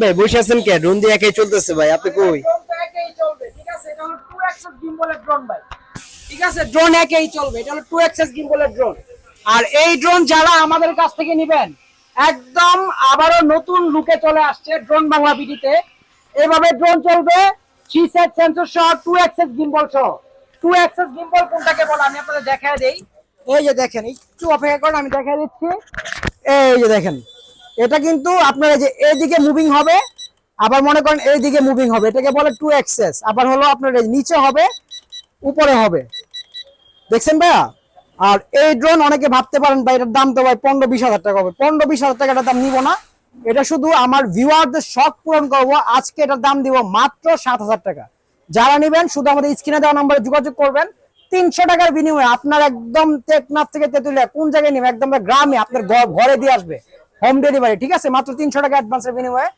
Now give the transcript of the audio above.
ভাই বসে আছেন কে? ড্রোন দিয়ে একাই চলতেছে ভাই, আপনি কই? ড্রোন তো একাই চলবে, ঠিক আছে? এটা হলো 2 অ্যাক্সেস গিম্বলের ড্রোন ভাই, ঠিক আছে? ড্রোন একাই চলবে, এটা হলো 2 অ্যাক্সেস গিম্বলের ড্রোন। আর এই ড্রোন যারা আমাদের কাছ থেকে নেবেন, একদম আবারও নতুন লুকে চলে আসছে ড্রোন বাংলা বিডিতে। এভাবে ড্রোন চলবে 3 সেট সেন্সর সহ 2 অ্যাক্সেস গিম্বল সহ। 2 অ্যাক্সেস গিম্বল কোনটাকে বলে আমি আপনাদের দেখায় দেই। এই যে দেখেন, একটু অপেক্ষা করেন, আমি দেখায় দিচ্ছি। এই যে দেখেন, এটা কিন্তু আপনার এই যে এইদিকে মুভিং হবে, আবার মনে করেন এইদিকে মুভিং হবে, এটাকে বলে 2 অ্যাক্সেস। আবার হলো আপনার এই নিচে হবে, উপরে হবে, দেখছেন ভাইয়া? আর এই ড্রোন অনেকে ভাবতে পারেন ভাই এটার দাম তো ভাই 15-20 হাজার টাকা হবে। 15-20 হাজার টাকা এটার দাম নিব না, এটা শুধু আমার ভিউয়ারদের শখ পূরণ করবো। আজকে এটার দাম দিব মাত্র 7,000 টাকা। যারা নেবেন শুধু আমাদের স্ক্রিনে দেওয়া নম্বরে যোগাযোগ করবেন। 300 টাকার বিনিময়ে আপনার একদম টেকনাফ থেকে তেতুলিয়া কোন জায়গায় নেবেন, একদম গ্রামে আপনার ঘরে দিয়ে আসবে, হোম ডেলিভারি, ঠিক আছে? মাত্র 300 টাকা অ্যাডভান্সের বিনিময়ে